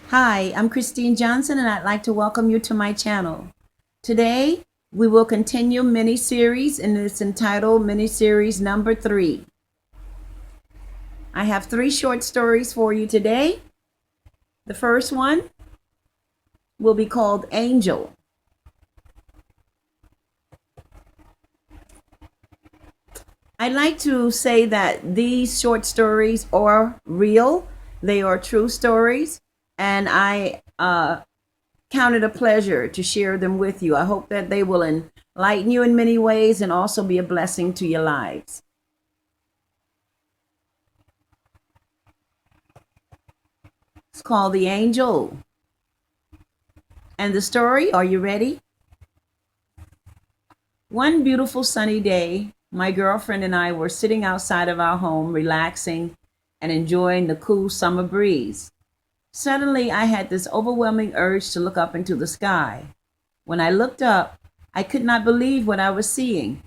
Hi, I'm Christine Johnson, and I'd like to welcome you to my channel. Today, we will continue mini-series, and it's entitled mini-series number 3. I have 3 short stories for you today. The first one will be called Angel. I'd like to say that these short stories are real. They are true stories, and I count it a pleasure to share them with you. I hope that they will enlighten you in many ways and also be a blessing to your lives. It's called The Angel. And the story, are you ready? One beautiful sunny day, my girlfriend and I were sitting outside of our home, relaxing and enjoying the cool summer breeze. Suddenly, I had this overwhelming urge to look up into the sky. When I looked up, I could not believe what I was seeing.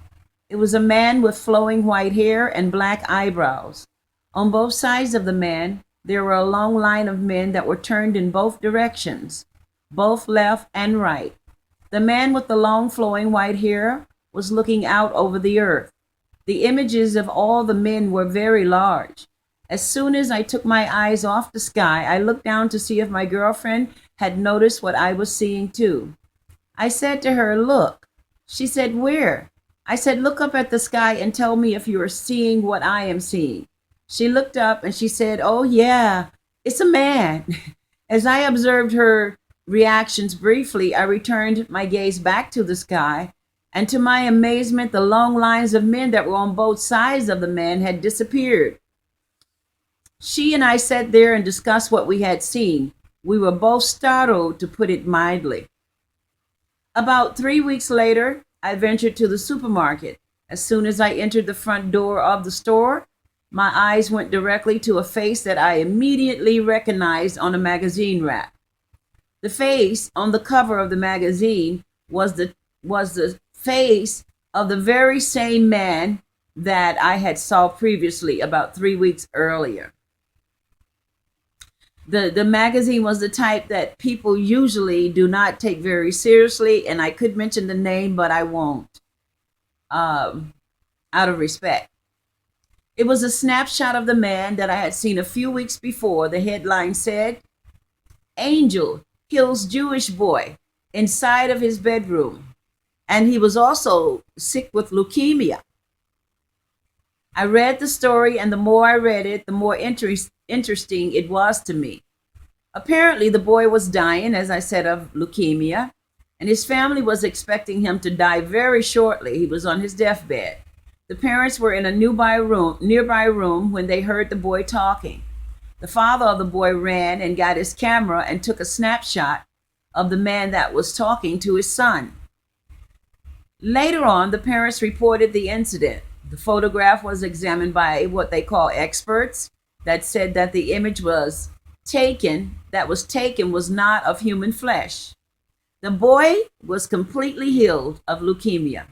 It was a man with flowing white hair and black eyebrows. On both sides of the man, there were a long line of men that were turned in both directions, both left and right. The man with the long flowing white hair was looking out over the earth. The images of all the men were very large. As soon as I took my eyes off the sky, I looked down to see if my girlfriend had noticed what I was seeing too. I said to her, "Look." She said, "Where?" I said, "Look up at the sky and tell me if you are seeing what I am seeing." She looked up and she said, "Oh, yeah, it's a man." As I observed her reactions briefly, I returned my gaze back to the sky, and to my amazement, the long lines of men that were on both sides of the man had disappeared. She and I sat there and discussed what we had seen. We were both startled, to put it mildly. About 3 weeks later, I ventured to the supermarket. As soon as I entered the front door of the store, my eyes went directly to a face that I immediately recognized on a magazine rack. The face on the cover of the magazine was the face of the very same man that I had saw previously about 3 weeks earlier. The magazine was the type that people usually do not take very seriously, and I could mention the name, but I won't, um, out of respect. It was a snapshot of the man that I had seen a few weeks before. The headline said, "Angel kills Jewish boy inside of his bedroom." And he was also sick with leukemia. I read the story, and the more I read it, the more interesting it was to me. Apparently, the boy was dying, as I said, of leukemia, and his family was expecting him to die very shortly. He was on his deathbed. The parents were in a nearby room when they heard the boy talking. The father of the boy ran and got his camera and took a snapshot of the man that was talking to his son. Later on, the parents reported the incident. The photograph was examined by what they call experts that said that the image that was taken was not of human flesh. The boy was completely healed of leukemia.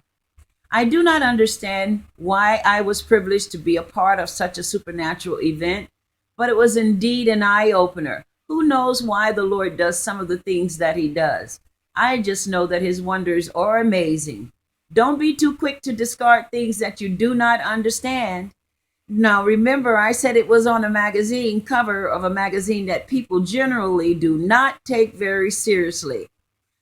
I do not understand why I was privileged to be a part of such a supernatural event, but it was indeed an eye opener. Who knows why the Lord does some of the things that he does? I just know that his wonders are amazing. Don't be too quick to discard things that you do not understand. Now, remember, I said it was on a magazine cover of a magazine that people generally do not take very seriously.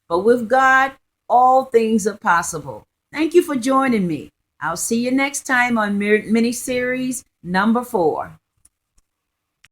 But with God, all things are possible. Thank you for joining me. I'll see you next time on mini series number 4.